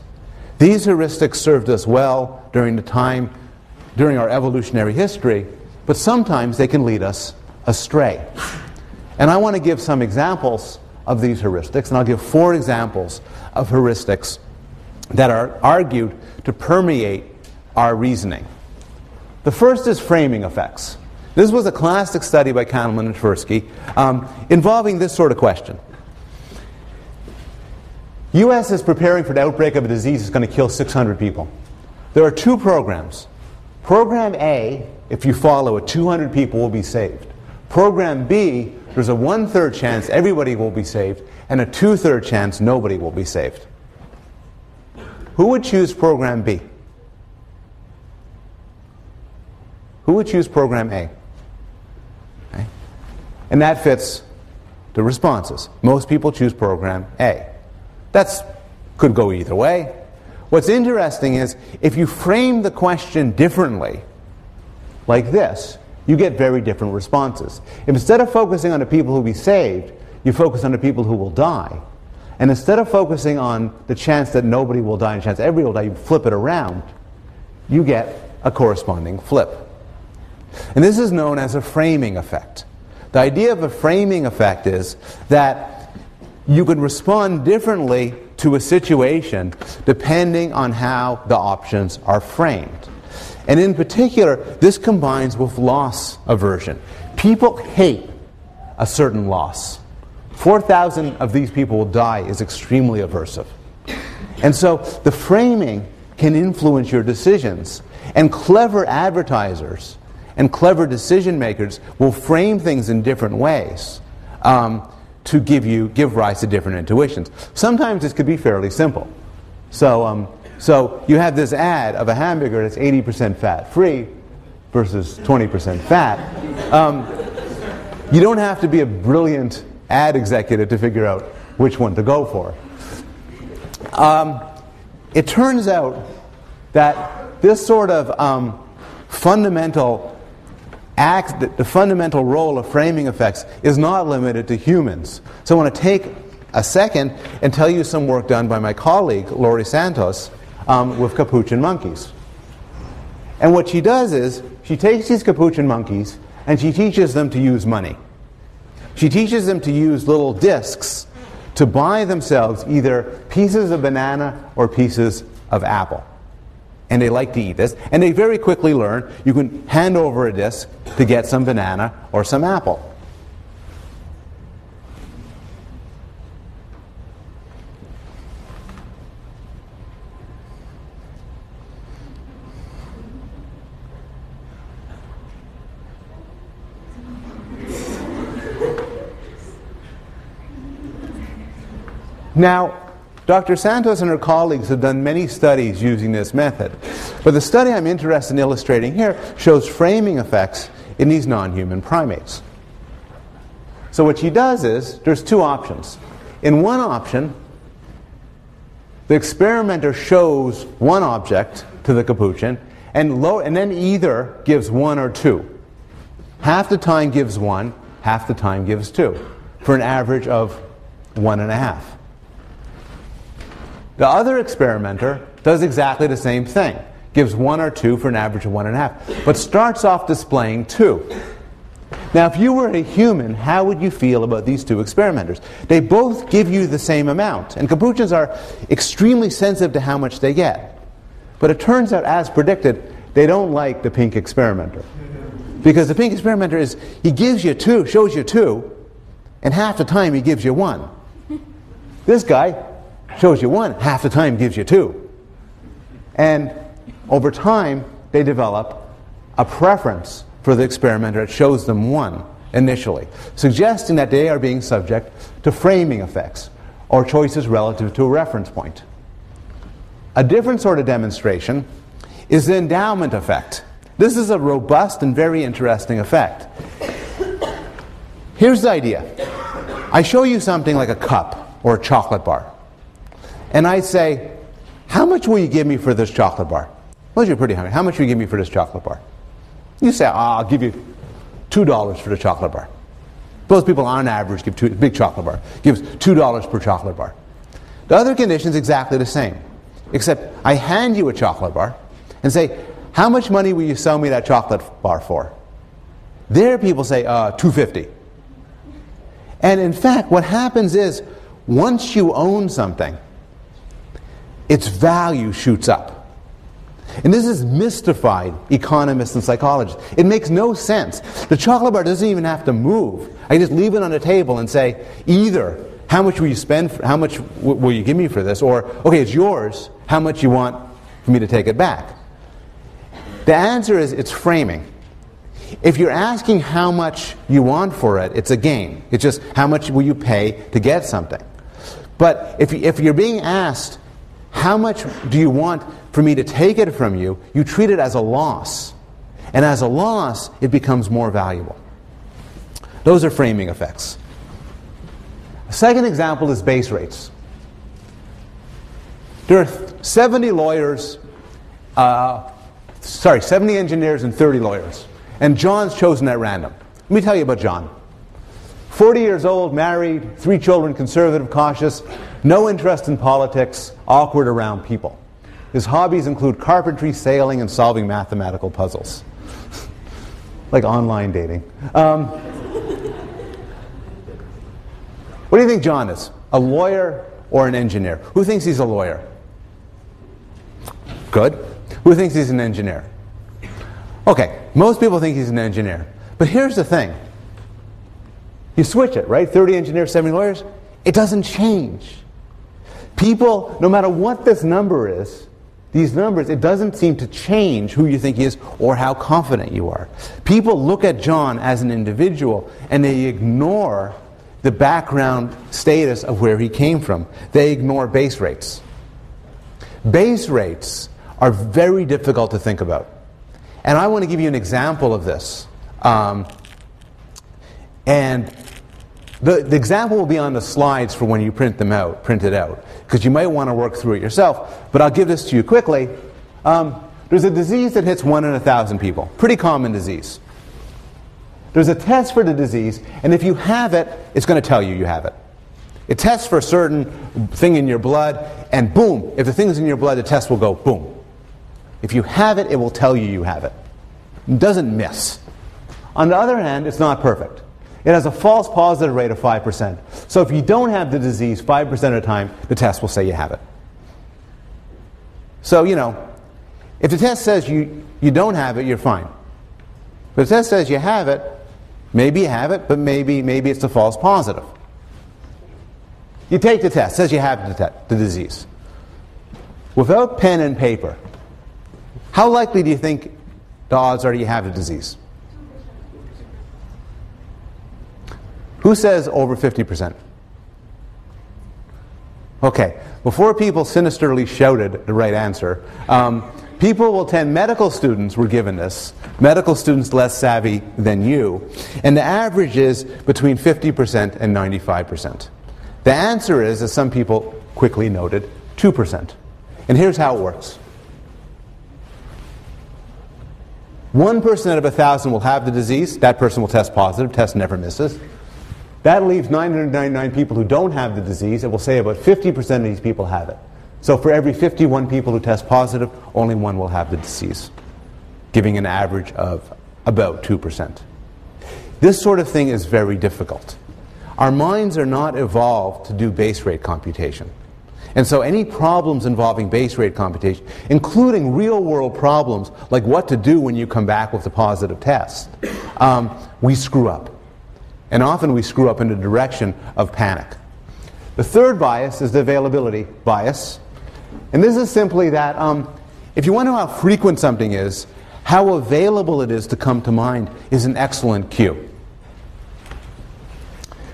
A: These heuristics served us well during our evolutionary history, but sometimes they can lead us astray. And I want to give some examples of these heuristics, and I'll give 4 examples of heuristics that are argued to permeate our reasoning. The first is framing effects. This was a classic study by Kahneman and Tversky involving this sort of question. U.S. is preparing for the outbreak of a disease that's going to kill 600 people. There are 2 programs. Program A, if you follow it, 200 people will be saved. Program B, there's a 1/3 chance everybody will be saved, and a 2/3 chance nobody will be saved. Who would choose Program B? Who would choose Program A? Okay. And that fits the responses. Most people choose Program A. That could go either way. What's interesting is if you frame the question differently, like this, you get very different responses. If instead of focusing on the people who will be saved, you focus on the people who will die, and instead of focusing on the chance that nobody will die and the chance everybody will die, you flip it around, you get a corresponding flip. And this is known as a framing effect. The idea of a framing effect is that you can respond differently to a situation depending on how the options are framed. And in particular, this combines with loss aversion. People hate a certain loss. 4,000 of these people will die is extremely aversive. And so the framing can influence your decisions. And clever advertisers and clever decision makers will frame things in different ways to give rise to different intuitions. Sometimes this could be fairly simple. So you have this ad of a hamburger that's 80% fat-free versus 20% fat. You don't have to be a brilliant ad executive to figure out which one to go for. It turns out that this sort of the fundamental role of framing effects is not limited to humans. So I want to take a second and tell you some work done by my colleague, Laurie Santos, with capuchin monkeys. And what she does is, she takes these capuchin monkeys and she teaches them to use money. She teaches them to use little discs to buy themselves either pieces of banana or pieces of apple. And they like to eat this. And they very quickly learn you can hand over a disc to get some banana or some apple. Now, Dr. Santos and her colleagues have done many studies using this method, but the study I'm interested in illustrating here shows framing effects in these non-human primates. So what she does is, there's 2 options. In one option, the experimenter shows one object to the capuchin and then either gives 1 or 2. Half the time gives 1, half the time gives 2, for an average of 1.5. The other experimenter does exactly the same thing. Gives 1 or 2 for an average of 1.5, but starts off displaying 2. Now, if you were a human, how would you feel about these two experimenters? They both give you the same amount, and Capuchins are extremely sensitive to how much they get. But it turns out, as predicted, they don't like the pink experimenter. Because the pink experimenter he gives you 2, shows you 2, and half the time he gives you 1. This guy shows you 1, half the time gives you 2. And over time, they develop a preference for the experimenter that shows them 1 initially, suggesting that they are being subject to framing effects, or choices relative to a reference point. A different sort of demonstration is the endowment effect. This is a robust and very interesting effect. Here's the idea. I show you something like a cup or a chocolate bar, and I say, how much will you give me for this chocolate bar? Well, you're pretty hungry. How much will you give me for this chocolate bar? You say, I'll give you $2 for the chocolate bar. Most people on average give big chocolate bar gives $2 per chocolate bar. The other condition is exactly the same, except I hand you a chocolate bar and say, how much money will you sell me that chocolate bar for? There people say, $2.50. And in fact, what happens is, once you own something, its value shoots up. And this has mystified economists and psychologists. It makes no sense. The chocolate bar doesn't even have to move. I just leave it on the table and say, either, how much will you spend, how much will you give me for this? Or, okay, it's yours, how much you want for me to take it back? The answer is, it's framing. If you're asking how much you want for it, it's a game. It's just, how much will you pay to get something? But if you're being asked, how much do you want for me to take it from you, you treat it as a loss. And as a loss, it becomes more valuable. Those are framing effects. A second example is base rates. There are 70 engineers and 30 lawyers. And John's chosen at random. Let me tell you about John. 40 years old, married, 3 children, conservative, cautious, no interest in politics, awkward around people. His hobbies include carpentry, sailing, and solving mathematical puzzles. Like online dating. What do you think John is? A lawyer or an engineer? Who thinks he's a lawyer? Good. Who thinks he's an engineer? Okay, most people think he's an engineer. But here's the thing. You switch it, right? 30 engineers, 70 lawyers. It doesn't change. People, no matter what this number is, these numbers, it doesn't seem to change who you think he is or how confident you are. People look at John as an individual and they ignore the background status of where he came from. They ignore base rates. Base rates are very difficult to think about. And I want to give you an example of this. And the example will be on the slides for when you print it out, because you might want to work through it yourself. But I'll give this to you quickly. There's a disease that hits 1 in 1,000 people. Pretty common disease. There's a test for the disease, and if you have it, it's going to tell you you have it. It tests for a certain thing in your blood, and boom, if the thing's in your blood, the test will go boom. If you have it, it will tell you you have it. It doesn't miss. On the other hand, it's not perfect. It has a false positive rate of 5%. So if you don't have the disease 5% of the time, the test will say you have it. So, if the test says you don't have it, you're fine. But if the test says you have it, maybe you have it, but maybe it's a false positive. You take the test, says you have the disease. Without pen and paper, how likely do you think the odds are you have the disease? Who says over 50%? Okay, before people sinisterly shouted the right answer, people will tend, medical students were given this, medical students less savvy than you, and the average is between 50% and 95%. The answer is, as some people quickly noted, 2%. And here's how it works. 1% out of 1,000 will have the disease. That person will test positive. Test never misses. That leaves 999 people who don't have the disease, and we'll say about 50% of these people have it. So for every 51 people who test positive, only one will have the disease, giving an average of about 2%. This sort of thing is very difficult. Our minds are not evolved to do base rate computation. And so any problems involving base rate computation, including real-world problems like what to do when you come back with a positive test, we screw up. And often we screw up in the direction of panic. The third bias is the availability bias. And this is simply that if you want to know how frequent something is, how available it is to come to mind is an excellent cue.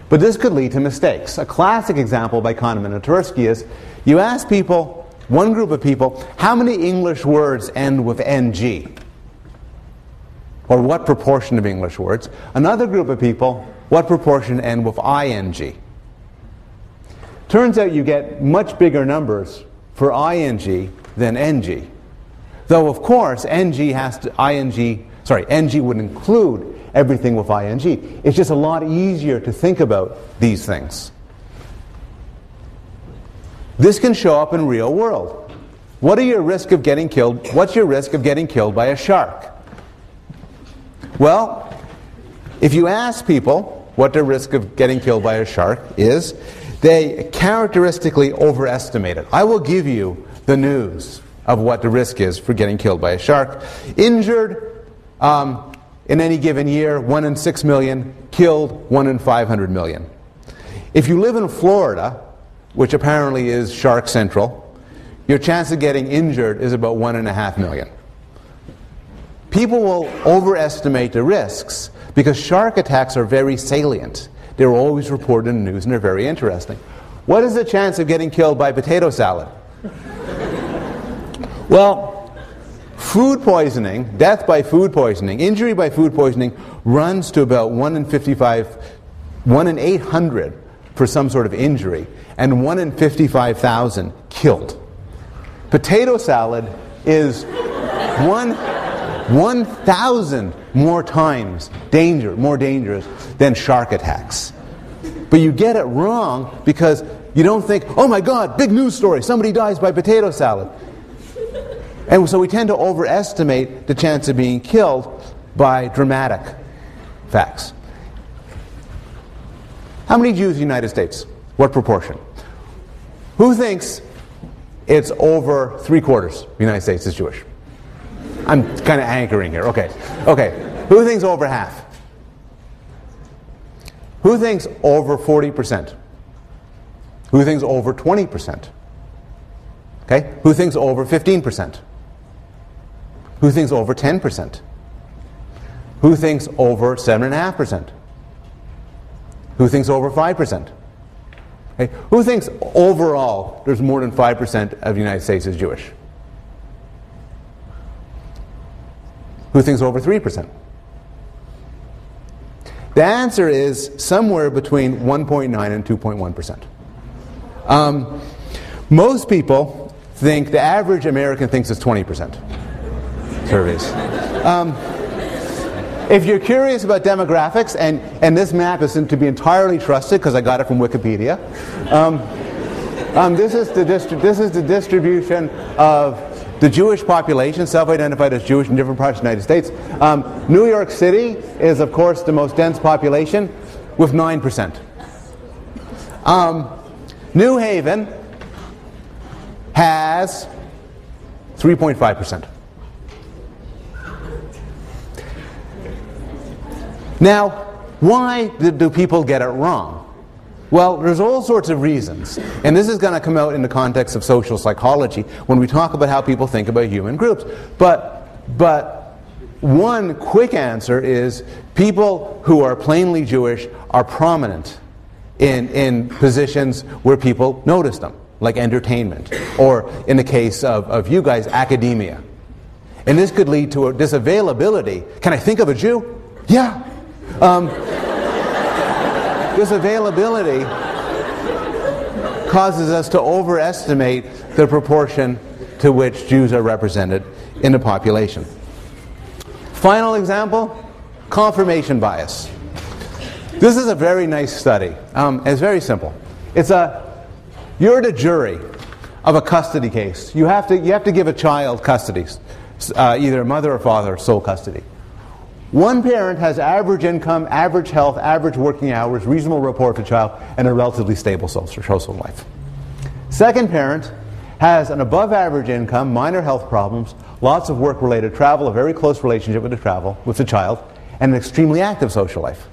A: But this could lead to mistakes. A classic example by Kahneman and Tversky is you ask people, one group of people, how many English words end with ng? Or what proportion of English words? Another group of people, what proportion end with ing? Turns out you get much bigger numbers for ing than ng. Though of course ng would include everything with ing. It's just a lot easier to think about these things. This can show up in real world. What are your risk of getting killed? What's your risk of getting killed by a shark? Well, if you ask people what their risk of getting killed by a shark is, they characteristically overestimate it. I will give you the news of what the risk is for getting killed by a shark. Injured in any given year, 1 in 6 million. Killed, 1 in 500 million. If you live in Florida, which apparently is shark central, your chance of getting injured is about 1.5 million. People will overestimate the risks because shark attacks are very salient. They're always reported in the news and they're very interesting. What is the chance of getting killed by potato salad? Well, food poisoning, death by food poisoning, injury by food poisoning runs to about 1 in 800 for some sort of injury, and 1 in 55,000 killed. Potato salad is 1,000 more times more dangerous than shark attacks. But you get it wrong because you don't think, oh my God, big news story, somebody dies by potato salad. And so we tend to overestimate the chance of being killed by dramatic facts. How many Jews in the United States? What proportion? Who thinks it's over 3/4 of the United States is Jewish? I'm kind of anchoring here. Okay. Who thinks over half? Who thinks over 40%? Who thinks over 20%? Okay. Who thinks over 15%? Who thinks over 10%? Who thinks over 7.5%? Who thinks over 5%? Okay. Who thinks overall there's more than 5% of the United States is Jewish? Who thinks over 3%? The answer is somewhere between 1.9 and 2.1%. Most people think, the average American thinks it's 20%. Surveys. If you're curious about demographics, and this map isn't to be entirely trusted because I got it from Wikipedia, this is the distribution of the Jewish population, self-identified as Jewish in different parts of the United States. New York City is, of course, the most dense population with 9%. New Haven has 3.5%. Now, why do people get it wrong? Well, there's all sorts of reasons. And this is going to come out in the context of social psychology when we talk about how people think about human groups. But one quick answer is people who are plainly Jewish are prominent in positions where people notice them, like entertainment, or in the case of you guys, academia. And this could lead to this availability. Can I think of a Jew? Yeah. This availability causes us to overestimate the proportion to which Jews are represented in the population. Final example, confirmation bias. This is a very nice study. It's very simple. You're the jury of a custody case. You have to give a child custody, either mother or father, sole custody. One parent has average income, average health, average working hours, reasonable rapport to child, and a relatively stable social life. Second parent has an above average income, minor health problems, lots of work-related travel, a very close relationship with the child, and an extremely active social life.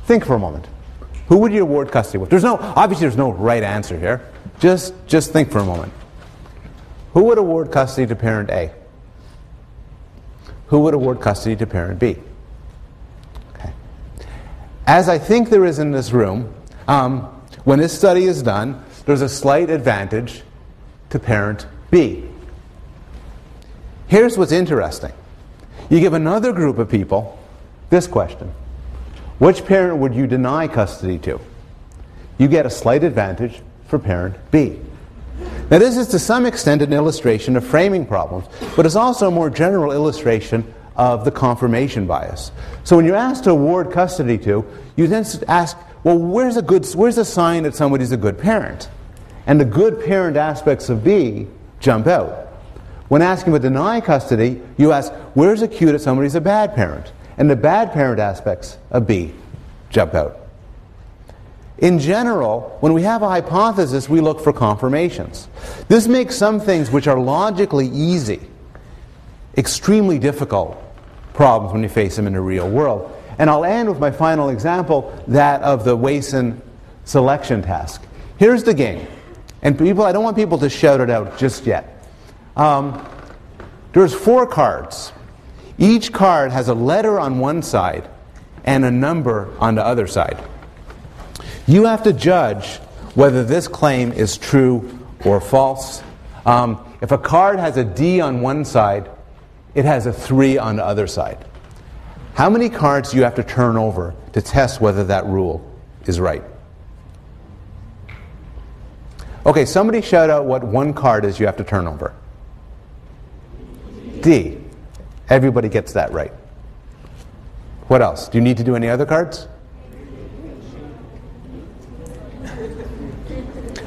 A: Think for a moment. Who would you award custody with? Obviously there's no right answer here. Just think for a moment. Who would award custody to parent A? Who would award custody to parent B? Okay. As I think there is in this room, when this study is done, there's a slight advantage to parent B. Here's what's interesting. You give another group of people this question. Which parent would you deny custody to? You get a slight advantage for parent B. Now this is to some extent an illustration of framing problems, but it's also a more general illustration of the confirmation bias. So when you're asked to award custody to, you then ask, well, where's a sign that somebody's a good parent? And the good parent aspects of B jump out. When asking to deny custody, you ask, where's a cue that somebody's a bad parent? And the bad parent aspects of B jump out. In general, when we have a hypothesis, we look for confirmations. This makes some things which are logically easy extremely difficult problems when you face them in the real world. And I'll end with my final example, that of the Wason selection task. Here's the game. And I don't want people to shout it out just yet. There's 4 cards. Each card has a letter on one side and a number on the other side. You have to judge whether this claim is true or false. If a card has a D on one side, it has a 3 on the other side. How many cards do you have to turn over to test whether that rule is right? Okay, somebody shout out what one card is you have to turn over. D. Everybody gets that right. What else? Do you need to do any other cards?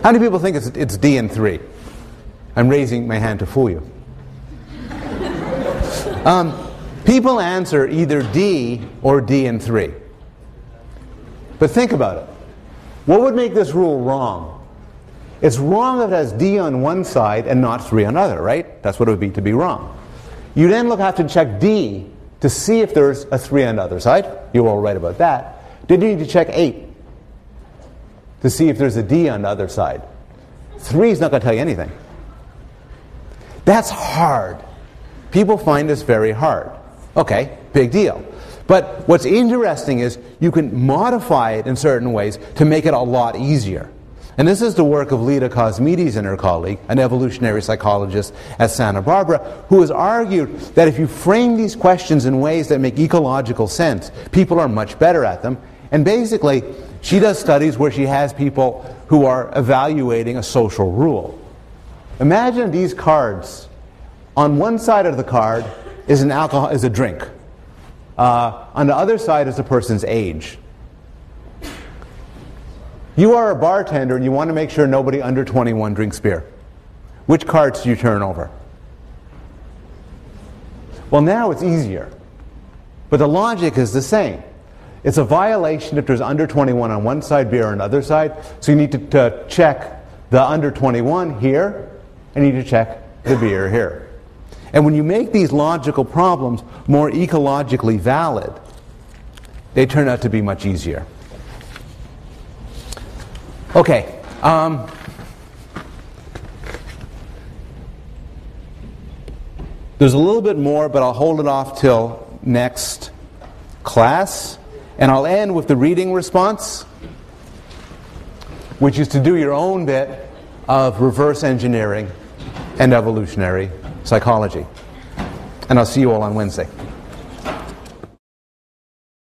A: How many people think it's D and 3? I'm raising my hand to fool you. People answer either D or D and 3. But think about it. What would make this rule wrong? It's wrong if it has D on one side and not 3 on the other, right? That's what it would be to be wrong. You then have to check D to see if there's a 3 on the other side. You were all right about that. Then you need to check 8 to see if there's a D on the other side. 3 is not going to tell you anything. That's hard. People find this very hard. Okay, big deal. But what's interesting is you can modify it in certain ways to make it a lot easier. And this is the work of Lida Cosmides and her colleague, an evolutionary psychologist at Santa Barbara, who has argued that if you frame these questions in ways that make ecological sense, people are much better at them. And basically, she does studies where she has people who are evaluating a social rule. Imagine these cards. On one side of the card is a drink. On the other side is the person's age. You are a bartender and you want to make sure nobody under 21 drinks beer. Which cards do you turn over? Well, now it's easier. But the logic is the same. It's a violation if there's under 21 on one side, beer on the other side. So you need to check the under 21 here, and you need to check the beer here. And when you make these logical problems more ecologically valid, they turn out to be much easier. Okay. There's a little bit more, but I'll hold it off till next class. And I'll end with the reading response, which is to do your own bit of reverse engineering and evolutionary psychology. And I'll see you all on Wednesday.